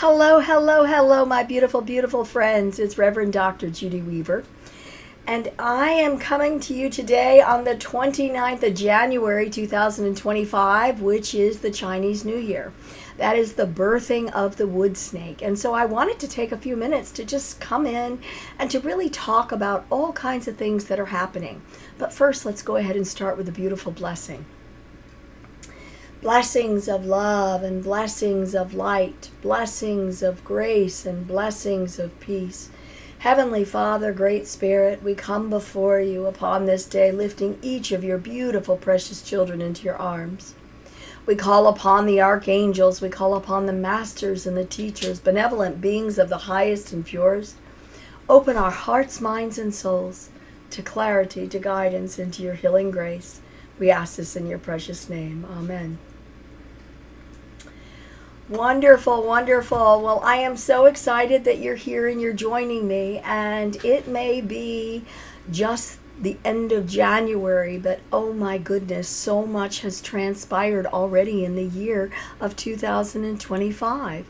Hello, hello, hello, my beautiful, beautiful friends. It's Reverend Dr. Judy Weaver. And I am coming to you today on the 29th of January 2025, which is the Chinese New Year. That is the birthing of the wood snake. And so I wanted to take a few minutes to just come in and to really talk about all kinds of things that are happening. But first, let's go ahead and start with a beautiful blessing. Blessings of love and blessings of light, blessings of grace and blessings of peace. Heavenly Father, Great Spirit, we come before you upon this day, lifting each of your beautiful, precious children into your arms. We call upon the archangels, we call upon the masters and the teachers, benevolent beings of the highest and purest. Open our hearts, minds, and souls to clarity, to guidance, and to your healing grace. We ask this in your precious name. Amen. Wonderful, wonderful. Well, I am so excited that you're here and you're joining me. And it may be just the end of January, but oh my goodness, so much has transpired already in the year of 2025.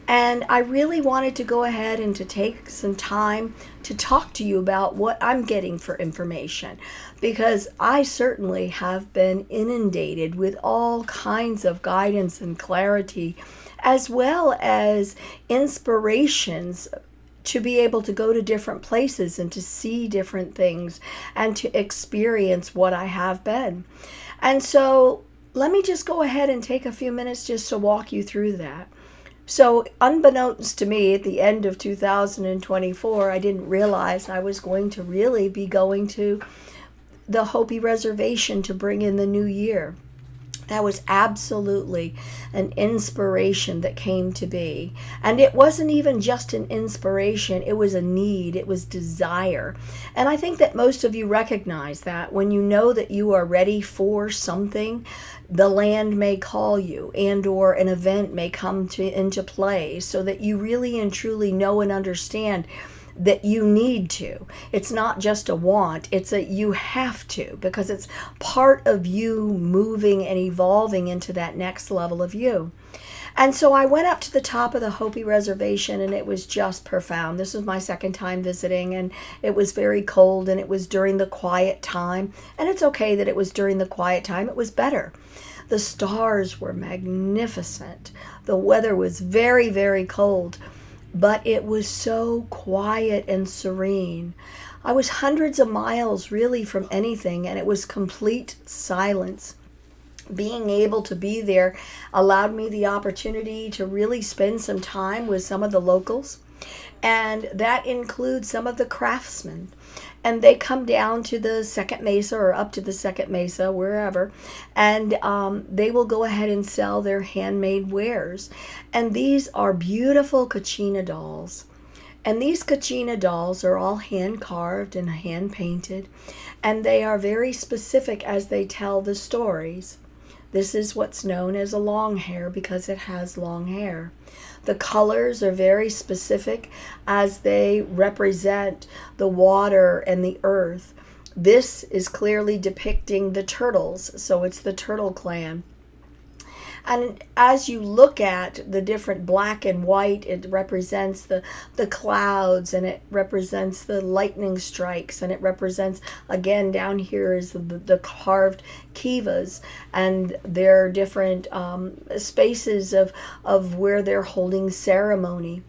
And I really wanted to go ahead and to take some time to talk to you about what I'm getting for information, because I certainly have been inundated with all kinds of guidance and clarity, as well as inspirations to be able to go to different places and to see different things and to experience what I have been. And so let me just go ahead and take a few minutes just to walk you through that. So unbeknownst to me, at the end of 2024, I didn't realize I was going to really be going to the Hopi Reservation to bring in the new year. That was absolutely an inspiration that came to be. And it wasn't even just an inspiration, it was a need, it was desire. And I think that most of you recognize that when you know that you are ready for something, the land may call you, and or an event may come into play, so that you really and truly know and understand that you need to. It's not just a want, it's a you have to, because it's part of you moving and evolving into that next level of you. And so I went up to the top of the Hopi Reservation, and it was just profound. This was my second time visiting, and it was very cold, and it was during the quiet time. And it's okay that it was during the quiet time. It was better. The stars were magnificent. The weather was very, very cold, but it was so quiet and serene. I was hundreds of miles really from anything, and it was complete silence. Being able to be there allowed me the opportunity to really spend some time with some of the locals, and that includes some of the craftsmen. And they come down to the second mesa, or up to the second mesa, wherever, and they will go ahead and sell their handmade wares. And these are beautiful Kachina dolls. And these Kachina dolls are all hand carved and hand painted, and they are very specific as they tell the stories. This is what's known as a long hair because it has long hair. The colors are very specific as they represent the water and the earth. This is clearly depicting the turtles, so it's the Turtle Clan. And as you look at the different black and white, it represents the clouds, and it represents the lightning strikes, and it represents, again, down here is the carved kivas and their different spaces of where they're holding ceremony.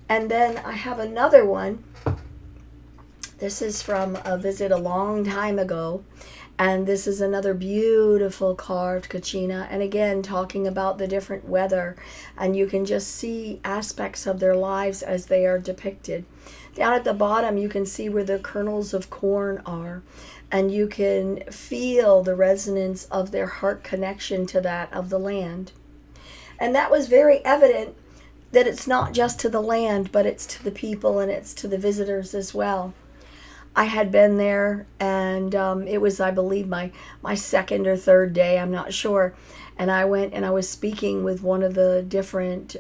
And then I have another one. This is from a visit a long time ago. And this is another beautiful carved Kachina. And again, talking about the different weather. And you can just see aspects of their lives as they are depicted. Down at the bottom, you can see where the kernels of corn are. And you can feel the resonance of their heart connection to that of the land. And that was very evident that it's not just to the land, but it's to the people and it's to the visitors as well. I had been there, and it was, I believe, my second or third day, I'm not sure. And I went and I was speaking with one of the different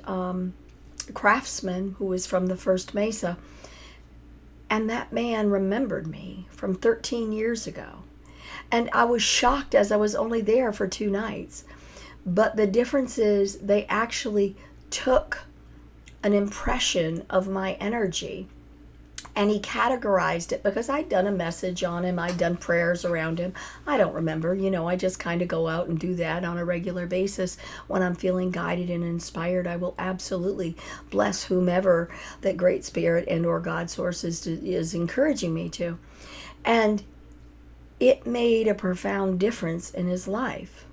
craftsmen who was from the first mesa. And that man remembered me from 13 years ago. And I was shocked as I was only there for 2 nights. But the difference is they actually took an impression of my energy. And he categorized it because I'd done a message on him. I'd done prayers around him. I don't remember, I just kind of go out and do that on a regular basis. When I'm feeling guided and inspired, I will absolutely bless whomever that Great Spirit and or God Source is encouraging me to. And it made a profound difference in his life.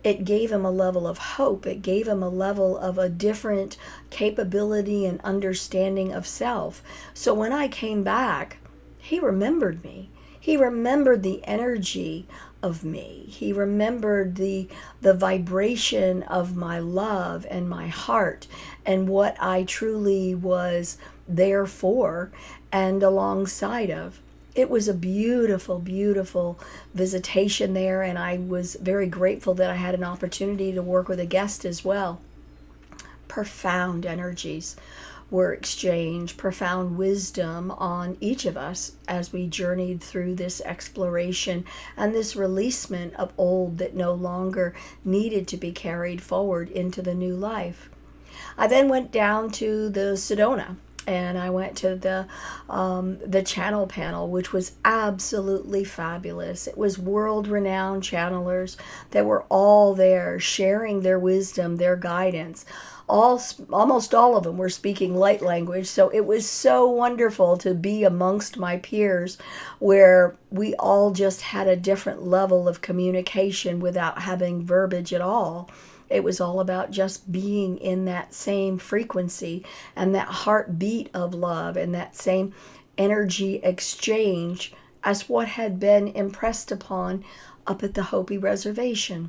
It gave him a level of hope. It gave him a level of a different capability and understanding of self. So when I came back, he remembered me. He remembered the energy of me. He remembered the vibration of my love and my heart and what I truly was there for and alongside of. It was a beautiful, beautiful visitation there, and I was very grateful that I had an opportunity to work with a guest as well. Profound energies were exchanged, profound wisdom on each of us as we journeyed through this exploration and this releasement of old that no longer needed to be carried forward into the new life. I then went down to the Sedona, and I went to the channel panel, which was absolutely fabulous. It was world-renowned channelers that were all there sharing their wisdom, their guidance. Almost all of them were speaking light language, so it was so wonderful to be amongst my peers where we all just had a different level of communication without having verbiage at all. It was all about just being in that same frequency and that heartbeat of love and that same energy exchange as what had been impressed upon up at the Hopi Reservation.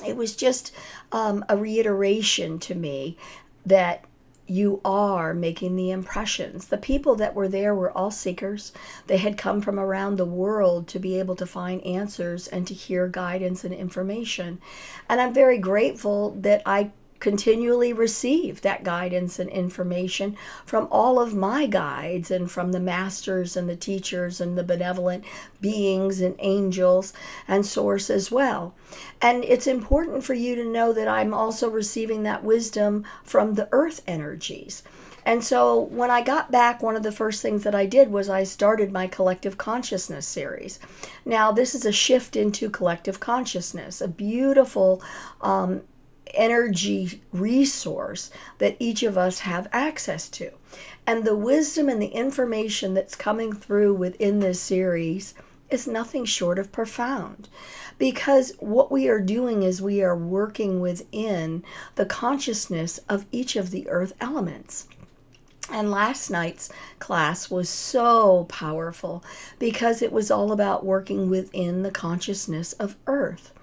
It was just a reiteration to me that you are making the impressions. The people that were there were all seekers. They had come from around the world to be able to find answers and to hear guidance and information. And I'm very grateful that I continually receive that guidance and information from all of my guides and from the masters and the teachers and the benevolent beings and angels and source as well. And it's important for you to know that I'm also receiving that wisdom from the earth energies. And so when I got back, one of the first things that I did was I started my Collective Consciousness series. Now, this is a shift into collective consciousness, a beautiful energy resource that each of us have access to. And the wisdom and the information that's coming through within this series is nothing short of profound. Because what we are doing is we are working within the consciousness of each of the earth elements. And last night's class was so powerful because it was all about working within the consciousness of Earth.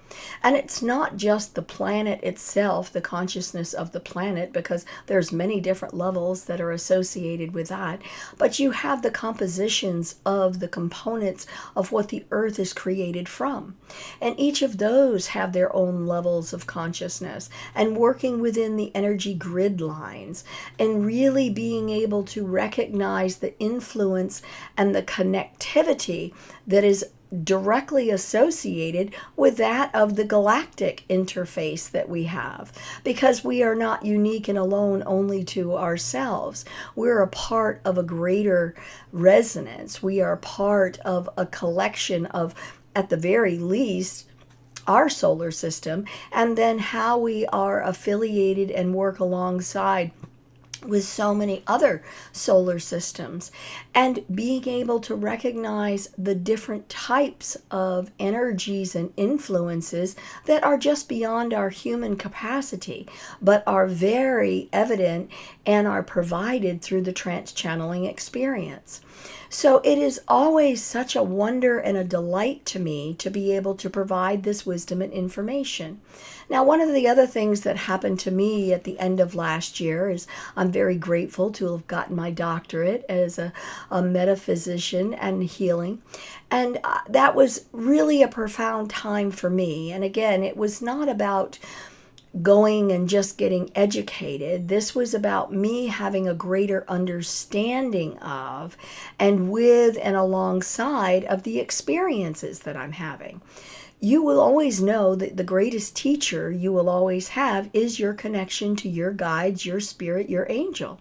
And it's not just the planet itself, the consciousness of the planet, because there's many different levels that are associated with that, but you have the compositions of the components of what the earth is created from. And each of those have their own levels of consciousness, and working within the energy grid lines and really being able to recognize the influence and the connectivity that is directly associated with that of the galactic interface that we have, because we are not unique and alone only to ourselves. We're a part of a greater resonance. We are part of a collection of, at the very least, our solar system, and then how we are affiliated and work alongside with so many other solar systems, and being able to recognize the different types of energies and influences that are just beyond our human capacity, but are very evident and are provided through the trance-channeling experience. So it is always such a wonder and a delight to me to be able to provide this wisdom and information. Now, one of the other things that happened to me at the end of last year is I'm very grateful to have gotten my doctorate as a metaphysician and healing. And that was really a profound time for me. And again, it was not about going and just getting educated. This was about me having a greater understanding of and with and alongside of the experiences that I'm having. you will always know that the greatest teacher you will always have is your connection to your guides, your spirit, your angel.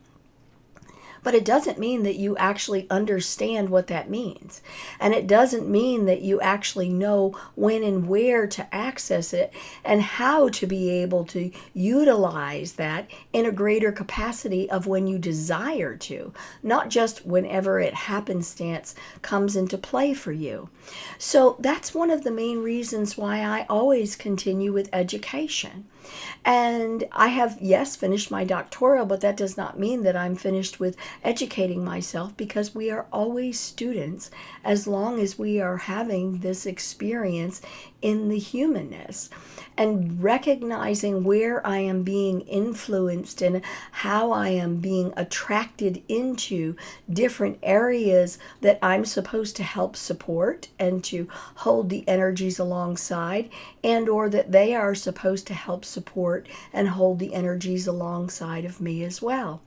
But it doesn't mean that you actually understand what that means. And it doesn't mean that you actually know when and where to access it and how to be able to utilize that in a greater capacity of when you desire to, not just whenever it happenstance comes into play for you. So that's one of the main reasons why I always continue with education. And I have, yes, finished my doctoral, but that does not mean that I'm finished with educating myself, because we are always students as long as we are having this experience in the humanness. And recognizing where I am being influenced and how I am being attracted into different areas that I'm supposed to help support and to hold the energies alongside, and or that they are supposed to help support and hold the energies alongside of me as well.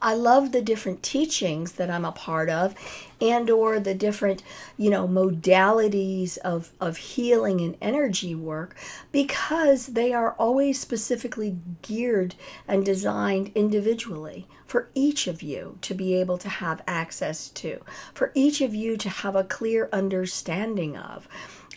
I love the different teachings that I'm a part of, and or the different, modalities of healing and energy work, because they are always specifically geared and designed individually for each of you to be able to have access to, for each of you to have a clear understanding of.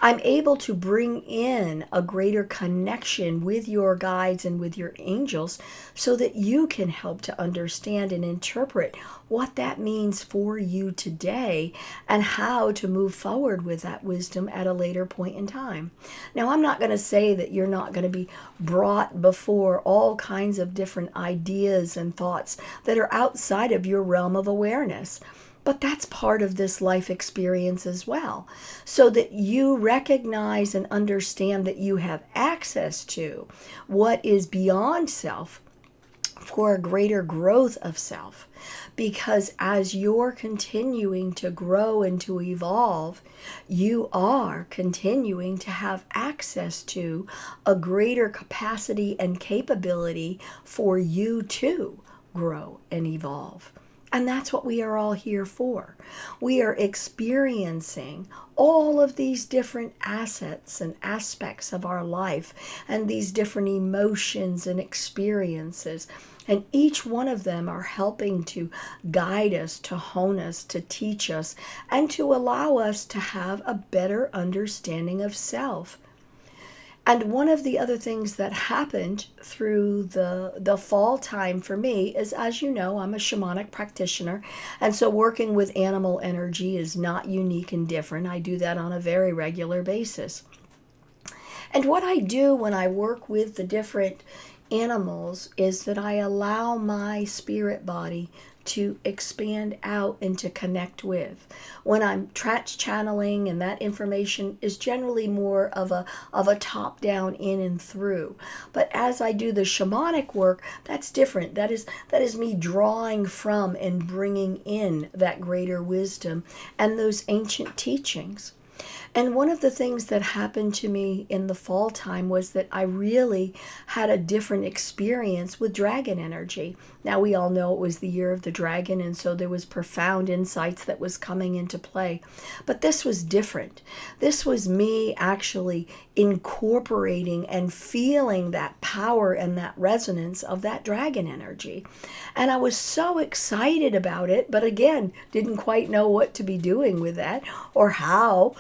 I'm able to bring in a greater connection with your guides and with your angels so that you can help to understand and interpret what that means for you today and how to move forward with that wisdom at a later point in time. Now, I'm not going to say that you're not going to be brought before all kinds of different ideas and thoughts that are outside of your realm of awareness. But that's part of this life experience as well, so that you recognize and understand that you have access to what is beyond self for a greater growth of self. Because as you're continuing to grow and to evolve, you are continuing to have access to a greater capacity and capability for you to grow and evolve. And that's what we are all here for. We are experiencing all of these different assets and aspects of our life and these different emotions and experiences. And each one of them are helping to guide us, to hone us, to teach us, and to allow us to have a better understanding of self. And one of the other things that happened through the fall time for me is, as you know, I'm a shamanic practitioner. And so working with animal energy is not unique and different. I do that on a very regular basis. And what I do when I work with the different animals is that I allow my spirit body to expand out and to connect with. When I'm channeling, and that information is generally more of a top down, in and through. But as I do the shamanic work, that's different. That is me drawing from and bringing in that greater wisdom and those ancient teachings. And one of the things that happened to me in the fall time was that I really had a different experience with dragon energy. Now, we all know it was the year of the dragon, and so there was profound insights that was coming into play. But this was different. This was me actually incorporating and feeling that power and that resonance of that dragon energy. And I was so excited about it, but again, didn't quite know what to be doing with that or how,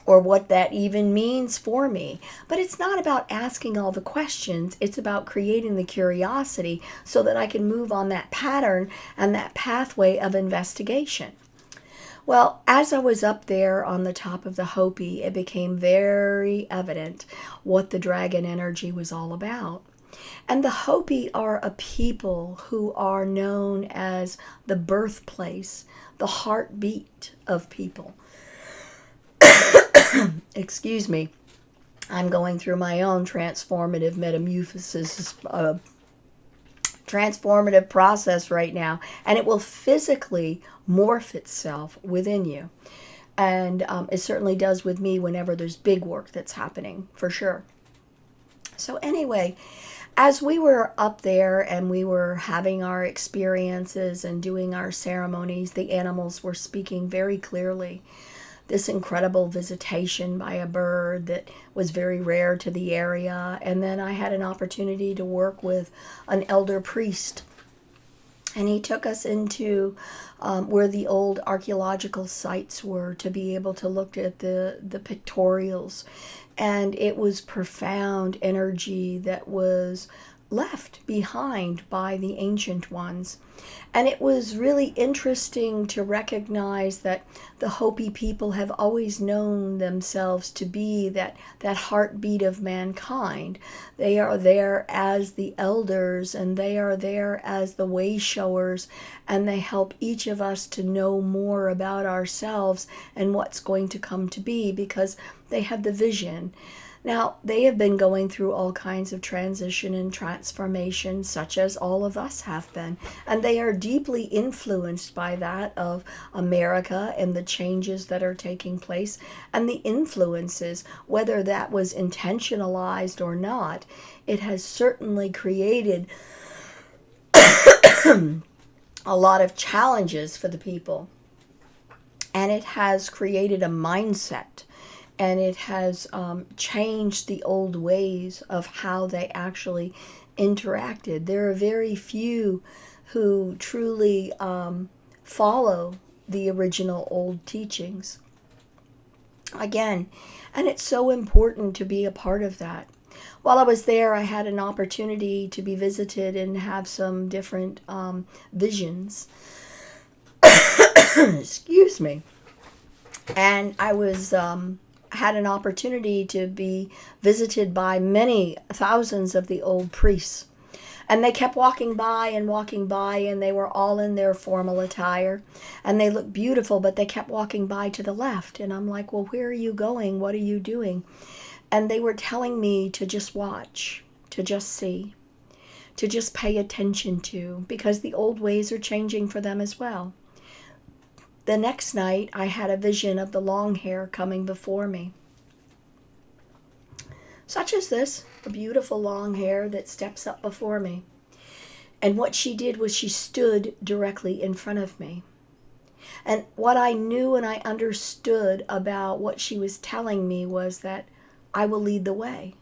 or what that even means for me. But it's not about asking all the questions. It's about creating the curiosity so that I can move on that pattern and that pathway of investigation. Well, as I was up there on the top of the Hopi, it became very evident what the dragon energy was all about. And the Hopi are a people who are known as the birthplace, the heartbeat of people. Excuse me, I'm going through my own transformative metamorphosis, transformative process right now, and it will physically morph itself within you. And it certainly does with me whenever there's big work that's happening, for sure. So anyway, as we were up there and we were having our experiences and doing our ceremonies, the animals were speaking very clearly. this incredible visitation by a bird that was very rare to the area. And then I had an opportunity to work with an elder priest. And he took us into where the old archaeological sites were to be able to look at the pictorials. And it was profound energy that was left behind by the ancient ones. And it was really interesting to recognize that the Hopi people have always known themselves to be that heartbeat of mankind. They are there as the elders, and they are there as the way showers, and they help each of us to know more about ourselves and what's going to come to be, because they have the vision. Now, they have been going through all kinds of transition and transformation, such as all of us have been. And they are deeply influenced by that of America and the changes that are taking place and the influences, whether that was intentionalized or not. It has certainly created a lot of challenges for the people. And it has created a mindset. And it has changed the old ways of how they actually interacted. There are very few who truly follow the original old teachings. Again, and it's so important to be a part of that. While I was there, I had an opportunity to be visited and have some different visions. Excuse me. And I was... had an opportunity to be visited by many thousands of the old priests. And they kept walking by, and they were all in their formal attire. And they looked beautiful, but they kept walking by to the left. And I'm like, well, where are you going? What are you doing? And they were telling me to just watch, to just see, to just pay attention to, because the old ways are changing for them as well. The next night, I had a vision of the long hair coming before me. Such as this, a beautiful long hair that steps up before me. And what she did was she stood directly in front of me. And what I knew and I understood about what she was telling me was that I will lead the way.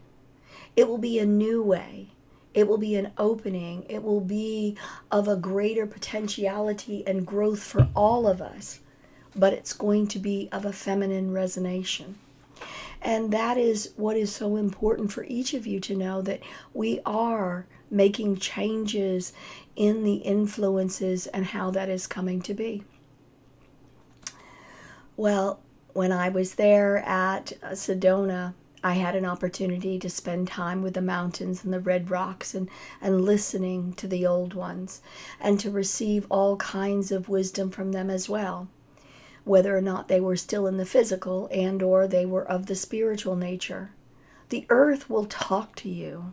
It will be a new way. It will be an opening. It will be of a greater potentiality and growth for all of us. But it's going to be of a feminine resonation. And that is what is so important for each of you to know, that we are making changes in the influences and how that is coming to be. Well, when I was there at Sedona, I had an opportunity to spend time with the mountains and the red rocks and listening to the old ones, and to receive all kinds of wisdom from them as well, whether or not they were still in the physical and or they were of the spiritual nature. The earth will talk to you.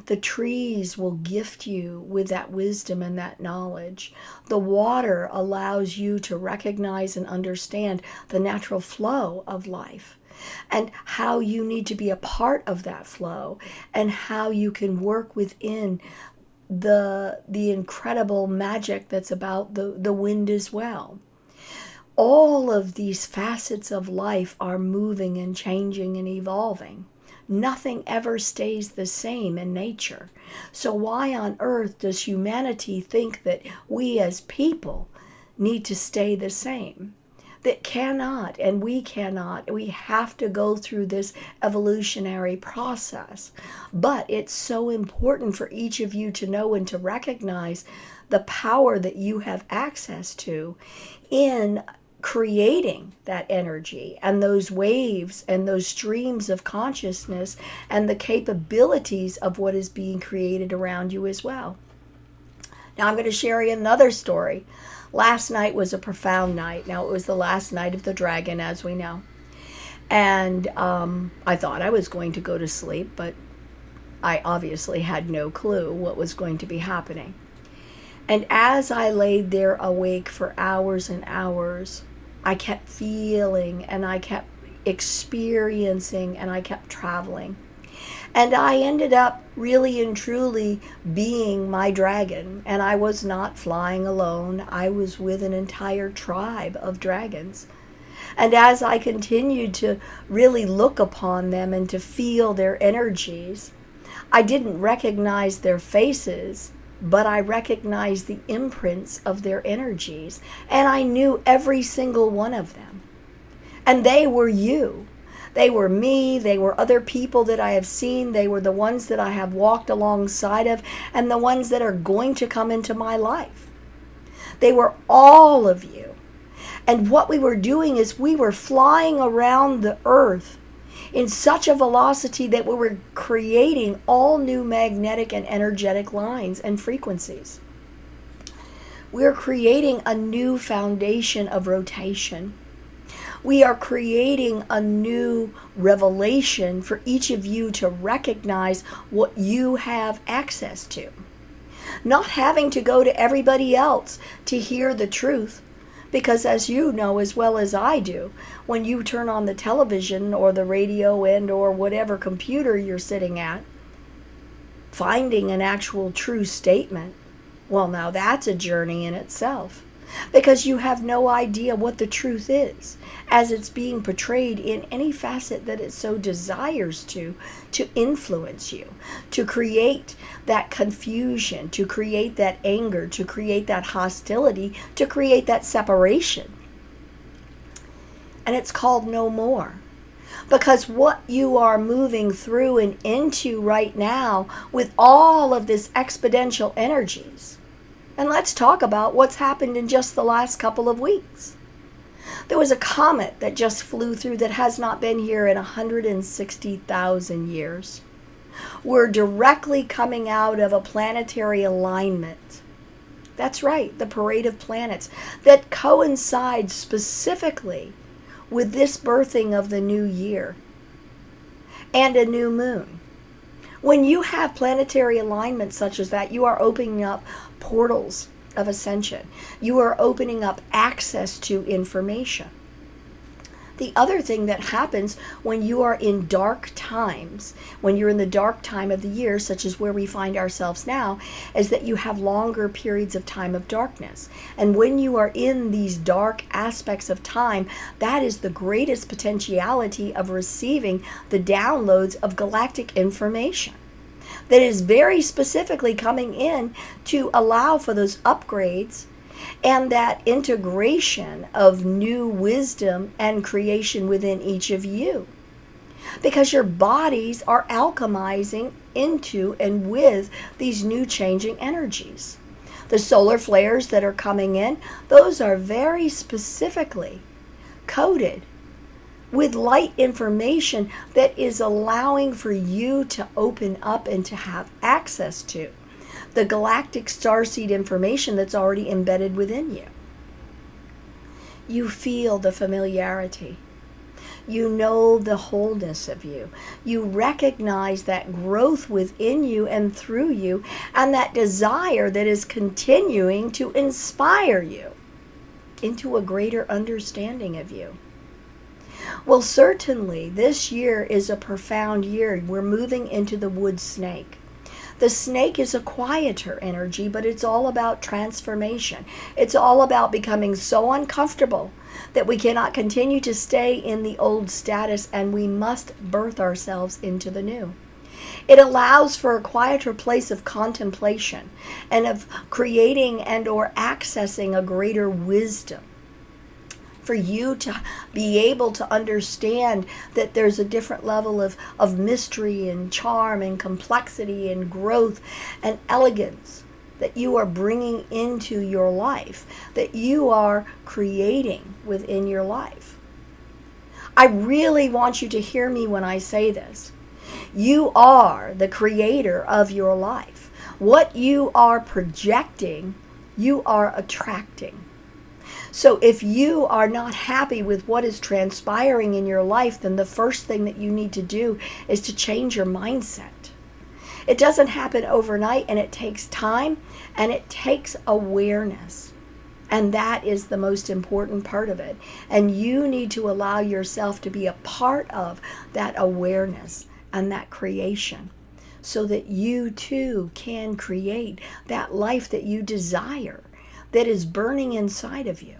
The trees will gift you with that wisdom and that knowledge. The water allows you to recognize and understand the natural flow of life, and how you need to be a part of that flow, and how you can work within the incredible magic that's about the wind as well. All of these facets of life are moving and changing and evolving. Nothing ever stays the same in nature. So why on earth does humanity think that we as people need to stay the same? That cannot, and we cannot. We have to go through this evolutionary process. But it's so important for each of you to know and to recognize the power that you have access to in creating that energy and those waves and those streams of consciousness and the capabilities of what is being created around you as well. Now I'm going to share you another story. Last night was a profound night. Now it was the last night of the dragon, as we know. And I thought I was going to go to sleep, but I obviously had no clue what was going to be happening. And as I laid there awake for hours and hours, I kept feeling and I kept experiencing and I kept traveling. And I ended up really and truly being my dragon. And I was not flying alone. I was with an entire tribe of dragons. And as I continued to really look upon them and to feel their energies, I didn't recognize their faces, but I recognized the imprints of their energies. And I knew every single one of them. And they were you. They were me. They were other people that I have seen. They were the ones that I have walked alongside of and the ones that are going to come into my life. They were all of you. And what we were doing is we were flying around the earth in such a velocity that we were creating all new magnetic and energetic lines and frequencies. We're creating a new foundation of rotation. We are creating a new revelation for each of you to recognize what you have access to. Not having to go to everybody else to hear the truth. Because as you know as well as I do, when you turn on the television or the radio and or whatever computer you're sitting at, finding an actual true statement, well, now that's a journey in itself. Because you have no idea what the truth is as it's being portrayed in any facet that it so desires to influence you, to create that confusion, to create that anger, to create that hostility, to create that separation. And it's called no more. Because what you are moving through and into right now with all of this exponential energies. And let's talk about what's happened in just the last couple of weeks. There was a comet that just flew through that has not been here in 160,000 years. We're directly coming out of a planetary alignment. That's right, the parade of planets that coincides specifically with this birthing of the new year and a new moon. When you have planetary alignment such as that, you are opening up portals of ascension. You are opening up access to information. The other thing that happens when you are in dark times, when you're in the dark time of the year, such as where we find ourselves now, is that you have longer periods of time of darkness. And when you are in these dark aspects of time, that is the greatest potentiality of receiving the downloads of galactic information that is very specifically coming in to allow for those upgrades and that integration of new wisdom and creation within each of you. Because your bodies are alchemizing into and with these new changing energies. The solar flares that are coming in, those are very specifically coded with light information that is allowing for you to open up and to have access to the galactic starseed information that's already embedded within you. You feel the familiarity. You know the wholeness of you. You recognize that growth within you and through you, and that desire that is continuing to inspire you into a greater understanding of you. Well, certainly this year is a profound year. We're moving into the wood snake. The snake is a quieter energy, but it's all about transformation. It's all about becoming so uncomfortable that we cannot continue to stay in the old status, and we must birth ourselves into the new. It allows for a quieter place of contemplation and of creating and or accessing a greater wisdom. For you to be able to understand that there's a different level of mystery and charm and complexity and growth and elegance that you are bringing into your life, that you are creating within your life. I really want you to hear me when I say this. You are the creator of your life. What you are projecting, you are attracting. So if you are not happy with what is transpiring in your life, then the first thing that you need to do is to change your mindset. It doesn't happen overnight, and it takes time, and it takes awareness. And that is the most important part of it. And you need to allow yourself to be a part of that awareness and that creation so that you too can create that life that you desire, that is burning inside of you.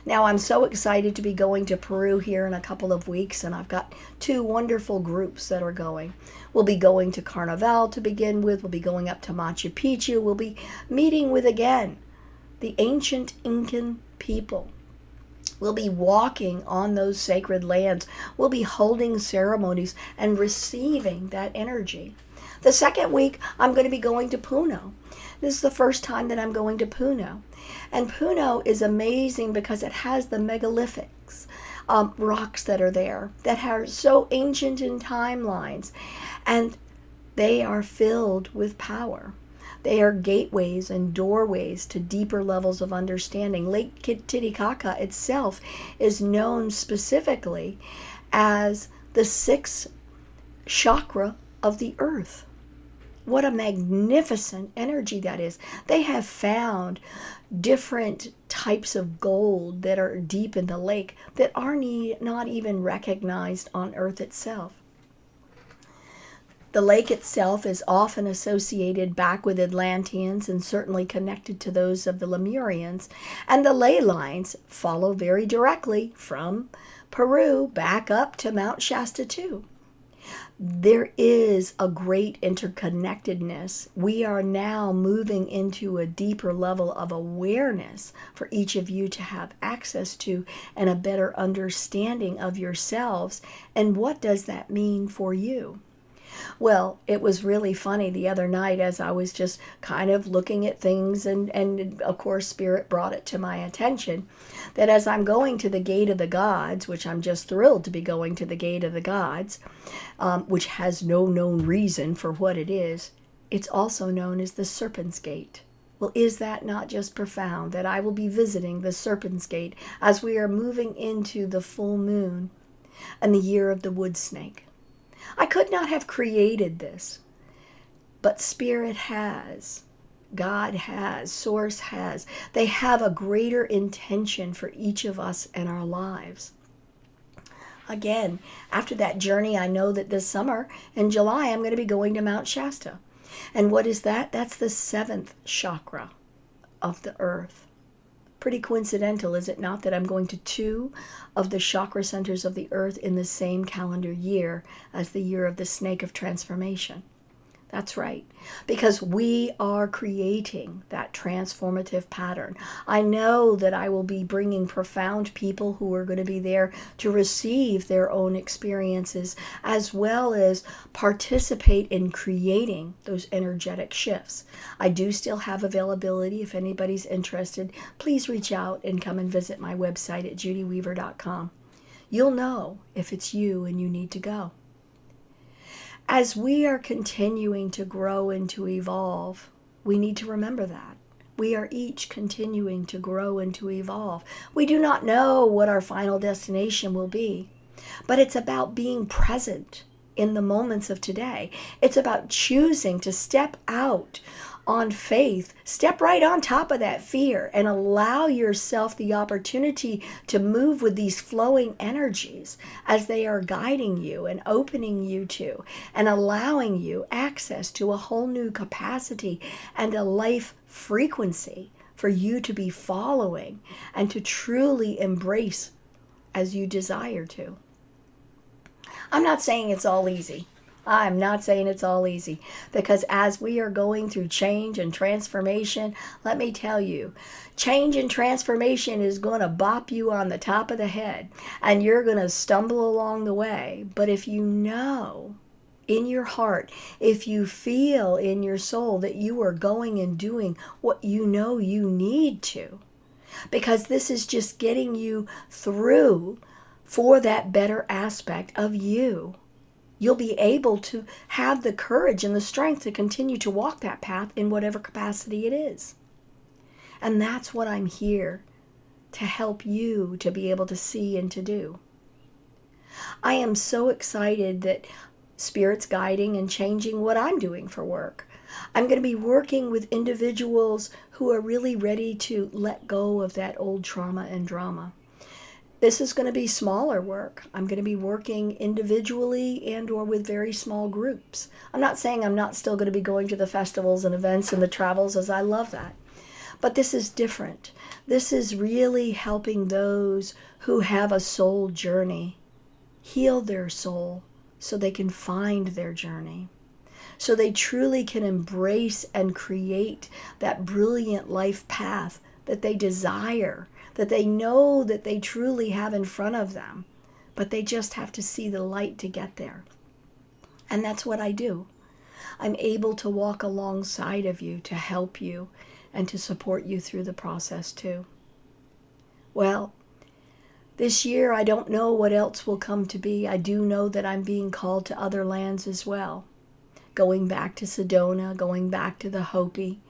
Now, I'm so excited to be going to Peru here in a couple of weeks, and I've got two wonderful groups that are going. We'll be going to Carnival to begin with. We'll be going up to Machu Picchu. We'll be meeting with, again, the ancient Incan people. We'll be walking on those sacred lands. We'll be holding ceremonies and receiving that energy. The second week, I'm going to be going to Puno. This is the first time that I'm going to Puno. And Puno is amazing because it has the megalithics, rocks that are there that are so ancient in timelines. And they are filled with power. They are gateways and doorways to deeper levels of understanding. Lake Titicaca itself is known specifically as the sixth chakra of the earth. What a magnificent energy that is. They have found different types of gold that are deep in the lake that are not even recognized on earth itself. The lake itself is often associated back with Atlanteans and certainly connected to those of the Lemurians. And the ley lines follow very directly from Peru back up to Mount Shasta too. There is a great interconnectedness. We are now moving into a deeper level of awareness for each of you to have access to and a better understanding of yourselves. And what does that mean for you? Well, it was really funny the other night as I was just kind of looking at things and of course Spirit brought it to my attention that as I'm going to the Gate of the Gods, which I'm just thrilled to be going to the Gate of the Gods, which has no known reason for what it is, it's also known as the Serpent's Gate. Well, is that not just profound that I will be visiting the Serpent's Gate as we are moving into the full moon and the year of the wood snake? I could not have created this, but Spirit has, God has, Source has. They have a greater intention for each of us and our lives. Again, after that journey, I know that this summer in July, I'm going to be going to Mount Shasta. And what is that? That's the seventh chakra of the earth. Pretty coincidental, is it not, that I'm going to two of the chakra centers of the earth in the same calendar year as the year of the snake of transformation? That's right, because we are creating that transformative pattern. I know that I will be bringing profound people who are going to be there to receive their own experiences as well as participate in creating those energetic shifts. I do still have availability. If anybody's interested, please reach out and come and visit my website at judyweaver.com. You'll know if it's you and you need to go. As we are continuing to grow and to evolve, we need to remember that. We are each continuing to grow and to evolve. We do not know what our final destination will be, but it's about being present in the moments of today. It's about choosing to step out on faith, step right on top of that fear and allow yourself the opportunity to move with these flowing energies as they are guiding you and opening you to and allowing you access to a whole new capacity and a life frequency for you to be following and to truly embrace as you desire to. I'm not saying it's all easy. I'm not saying it's all easy, because as we are going through change and transformation, let me tell you, change and transformation is going to bop you on the top of the head and you're going to stumble along the way. But if you know in your heart, if you feel in your soul that you are going and doing what you know you need to, because this is just getting you through for that better aspect of you, you'll be able to have the courage and the strength to continue to walk that path in whatever capacity it is. And that's what I'm here to help you to be able to see and to do. I am so excited that Spirit's guiding and changing what I'm doing for work. I'm going to be working with individuals who are really ready to let go of that old trauma and drama. This is going to be smaller work. I'm going to be working individually and or with very small groups. I'm not saying I'm not still going to be going to the festivals and events and the travels, as I love that. But this is different. This is really helping those who have a soul journey heal their soul so they can find their journey, so they truly can embrace and create that brilliant life path that they desire, that they know that they truly have in front of them, but they just have to see the light to get there. And that's what I do. I'm able to walk alongside of you to help you and to support you through the process too. Well, this year I don't know what else will come to be. I do know that I'm being called to other lands as well. Going back to Sedona, going back to the Hopi.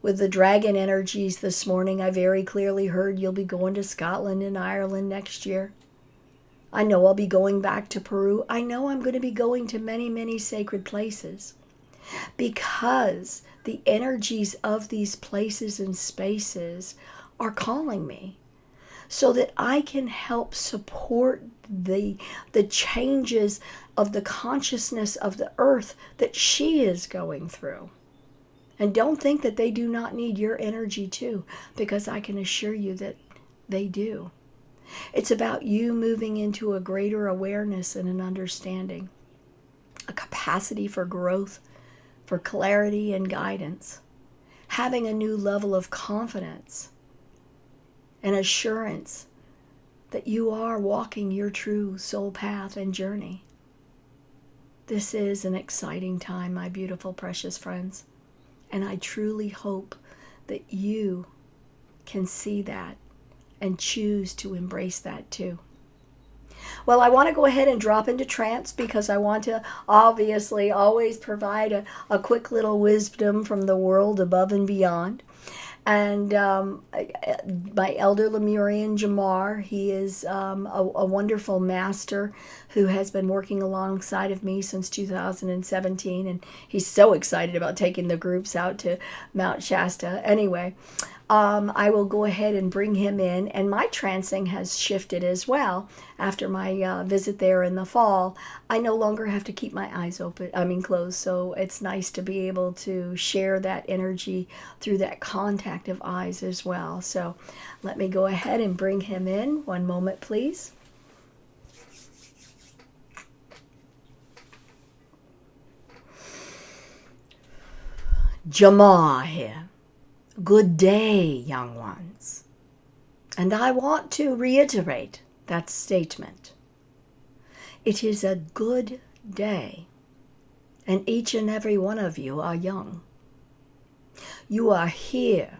With the dragon energies this morning, I very clearly heard you'll be going to Scotland and Ireland next year. I know I'll be going back to Peru. I know I'm going to be going to many, many sacred places because the energies of these places and spaces are calling me so that I can help support the changes of the consciousness of the earth that she is going through. And don't think that they do not need your energy too, because I can assure you that they do. It's about you moving into a greater awareness and an understanding, a capacity for growth, for clarity and guidance, having a new level of confidence and assurance that you are walking your true soul path and journey. This is an exciting time, my beautiful, precious friends, and I truly hope that you can see that and choose to embrace that too. Well, I want to go ahead and drop into trance because I want to obviously always provide a quick little wisdom from the world above and beyond. And my elder Lemurian Jamar, he is a wonderful master who has been working alongside of me since 2017, and he's so excited about taking the groups out to Mount Shasta. Anyway, I will go ahead and bring him in, and my trancing has shifted as well. After my visit there in the fall, I no longer have to keep my eyes closed, so it's nice to be able to share that energy through that contact of eyes as well. So let me go ahead and bring him in. One moment, please. Jamar here. Good day, young ones. And I want to reiterate that statement. It is a good day, and each and every one of you are young. You are here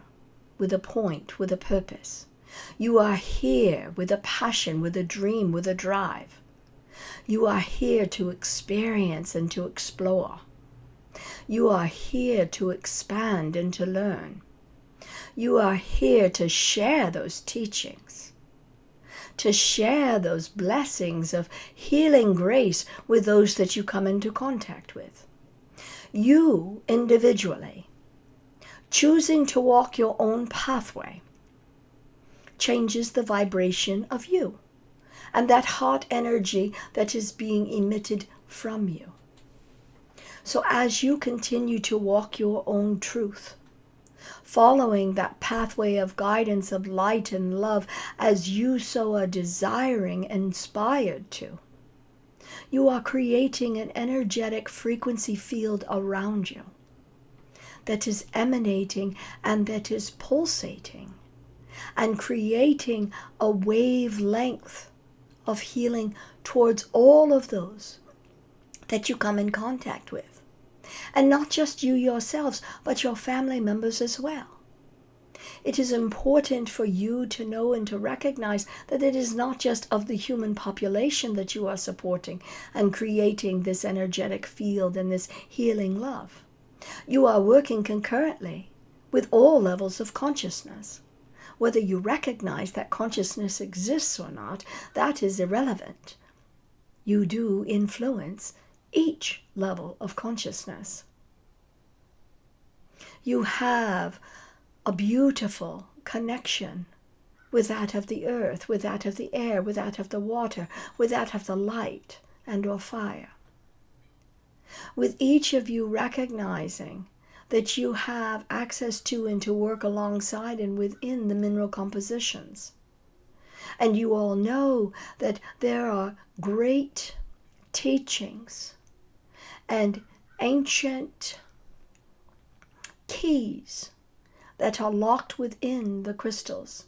with a point, with a purpose. You are here with a passion, with a dream, with a drive. You are here to experience and to explore. You are here to expand and to learn. You are here to share those teachings, to share those blessings of healing grace with those that you come into contact with. You individually, choosing to walk your own pathway, changes the vibration of you and that heart energy that is being emitted from you. So as you continue to walk your own truth, following that pathway of guidance, of light and love, as you so are desiring and inspired to, you are creating an energetic frequency field around you that is emanating and that is pulsating and creating a wavelength of healing towards all of those that you come in contact with. And not just you yourselves, but your family members as well. It is important for you to know and to recognize that it is not just of the human population that you are supporting and creating this energetic field and this healing love. You are working concurrently with all levels of consciousness. Whether you recognize that consciousness exists or not, that is irrelevant. You do influence each level of consciousness. You have a beautiful connection with that of the earth, with that of the air, with that of the water, with that of the light and or fire. With each of you recognizing that you have access to and to work alongside and within the mineral compositions. And you all know that there are great teachings and ancient keys that are locked within the crystals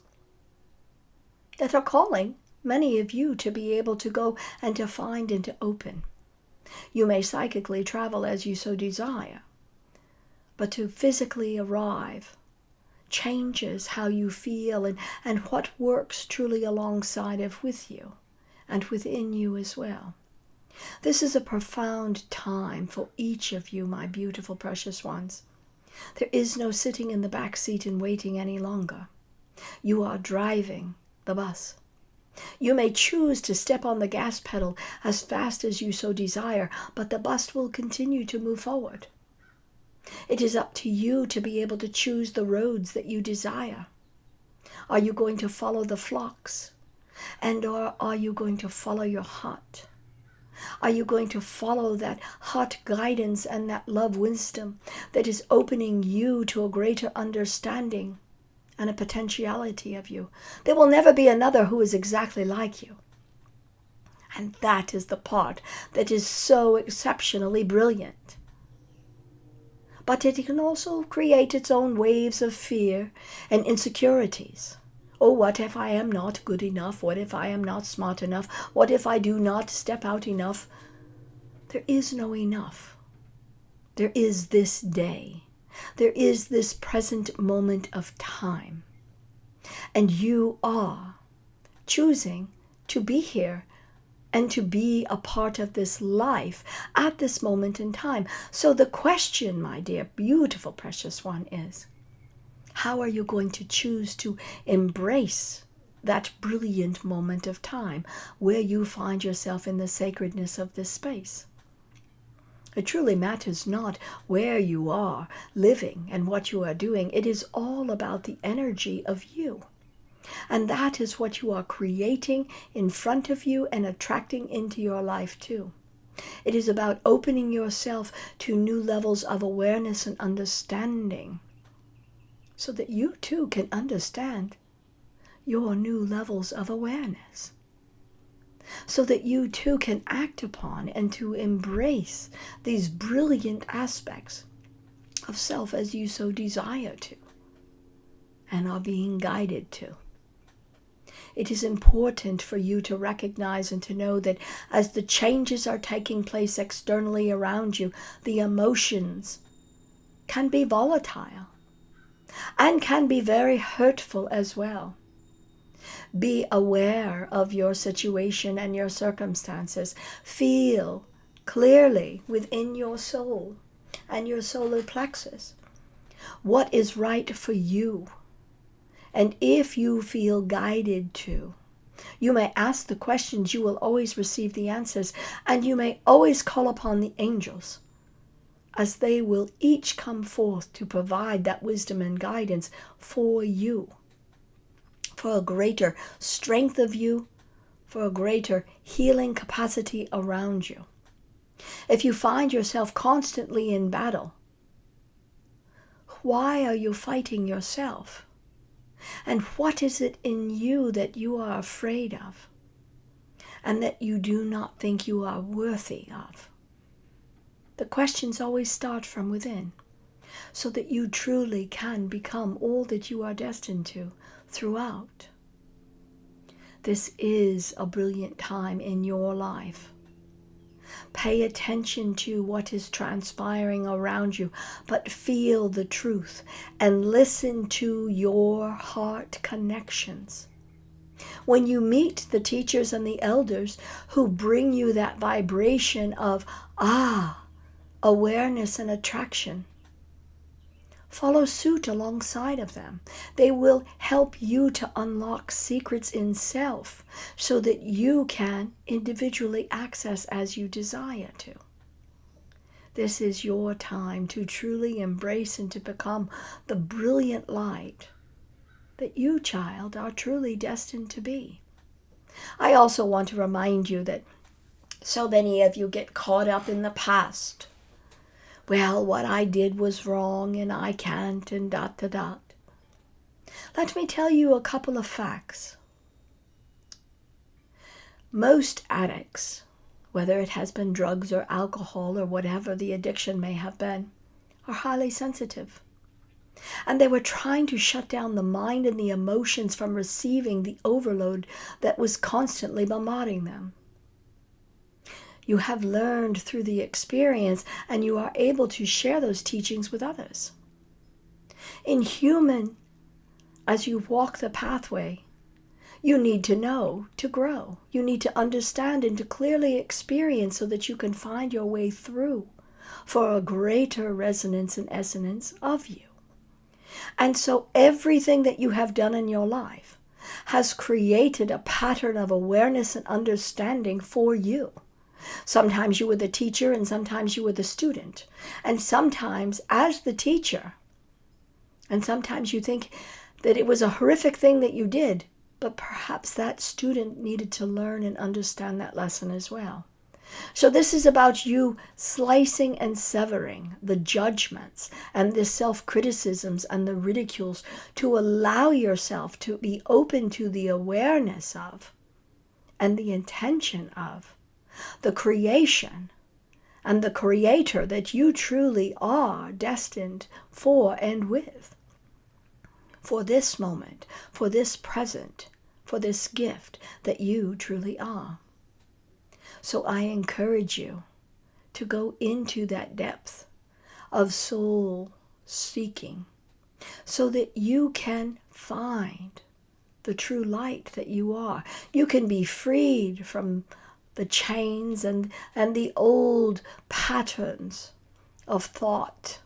that are calling many of you to be able to go and to find and to open. You may psychically travel as you so desire, but to physically arrive changes how you feel and what works truly alongside of with you and within you as well. This is a profound time for each of you, my beautiful precious ones. There is no sitting in the back seat and waiting any longer. You are driving the bus. You may choose to step on the gas pedal as fast as you so desire, but the bus will continue to move forward. It is up to you to be able to choose the roads that you desire. Are you going to follow the flocks? Or are you going to follow your heart? Are you going to follow that heart guidance and that love wisdom that is opening you to a greater understanding and a potentiality of you? There will never be another who is exactly like you. And that is the part that is so exceptionally brilliant. But it can also create its own waves of fear and insecurities. Oh, what if I am not good enough? What if I am not smart enough? What if I do not step out enough? There is no enough. There is this day. There is this present moment of time. And you are choosing to be here and to be a part of this life at this moment in time. So the question, my dear, beautiful, precious one, is, how are you going to choose to embrace that brilliant moment of time where you find yourself in the sacredness of this space? It truly matters not where you are living and what you are doing. It is all about the energy of you. And that is what you are creating in front of you and attracting into your life too. It is about opening yourself to new levels of awareness and understanding so that you too can understand your new levels of awareness. So that you too can act upon and to embrace these brilliant aspects of self as you so desire to and are being guided to. It is important for you to recognize and to know that as the changes are taking place externally around you, the emotions can be volatile and can be very hurtful as well. Be aware of your situation and your circumstances. Feel clearly within your soul and your solar plexus what is right for you. And if you feel guided to, you may ask the questions, you will always receive the answers, and you may always call upon the angels, as they will each come forth to provide that wisdom and guidance for you, for a greater strength of you, for a greater healing capacity around you. If you find yourself constantly in battle, why are you fighting yourself? And what is it in you that you are afraid of and that you do not think you are worthy of? The questions always start from within, so that you truly can become all that you are destined to throughout. This is a brilliant time in your life. Pay attention to what is transpiring around you, but feel the truth and listen to your heart connections. When you meet the teachers and the elders who bring you that vibration of awareness and attraction, follow suit alongside of them. They will help you to unlock secrets in self so that you can individually access as you desire to. This is your time to truly embrace and to become the brilliant light that you, child, are truly destined to be. I also want to remind you that so many of you get caught up in the past well, what I did was wrong and I can't and dot to dot. Let me tell you a couple of facts. Most addicts, whether it has been drugs or alcohol or whatever the addiction may have been, are highly sensitive. And they were trying to shut down the mind and the emotions from receiving the overload that was constantly bombarding them. You have learned through the experience, and you are able to share those teachings with others. In human, as you walk the pathway, you need to know to grow. You need to understand and to clearly experience so that you can find your way through for a greater resonance and essence of you. And so everything that you have done in your life has created a pattern of awareness and understanding for you. Sometimes you were the teacher and sometimes you were the student. And sometimes as the teacher, and sometimes you think that it was a horrific thing that you did, but perhaps that student needed to learn and understand that lesson as well. So this is about you slicing and severing the judgments and the self-criticisms and the ridicules to allow yourself to be open to the awareness of and the intention of the creation and the creator that you truly are destined for and with. For this moment, for this present, for this gift that you truly are. So I encourage you to go into that depth of soul seeking so that you can find the true light that you are. You can be freed from the chains and the old patterns of thought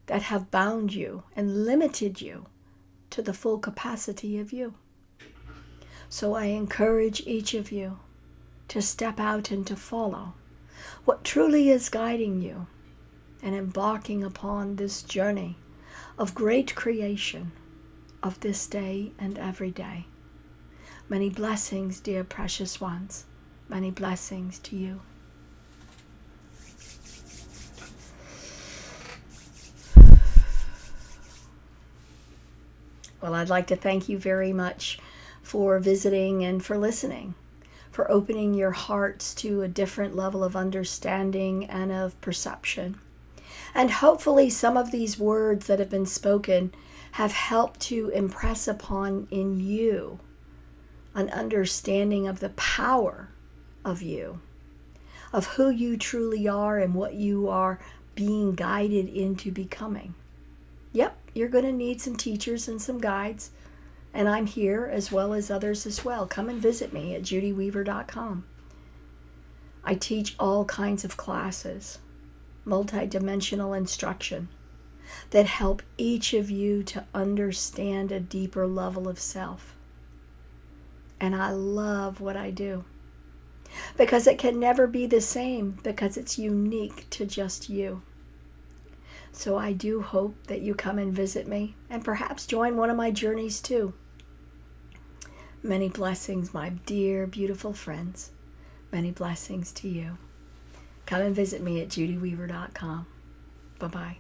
that have bound you and limited you to the full capacity of you. So I encourage each of you to step out and to follow what truly is guiding you and embarking upon this journey of great creation of this day and every day. Many blessings, dear precious ones. Many blessings to you. Well, I'd like to thank you very much for visiting and for listening, for opening your hearts to a different level of understanding and of perception. And hopefully some of these words that have been spoken have helped to impress upon in you an understanding of the power of you, of who you truly are and what you are being guided into becoming. Yep, you're going to need some teachers and some guides, and I'm here as well as others as well. Come and visit me at judyweaver.com. I teach all kinds of classes, multidimensional instruction, that help each of you to understand a deeper level of self. And I love what I do, because it can never be the same, because it's unique to just you. So I do hope that you come and visit me and perhaps join one of my journeys too. Many blessings, my dear, beautiful friends. Many blessings to you. Come and visit me at judyweaver.com. Bye-bye.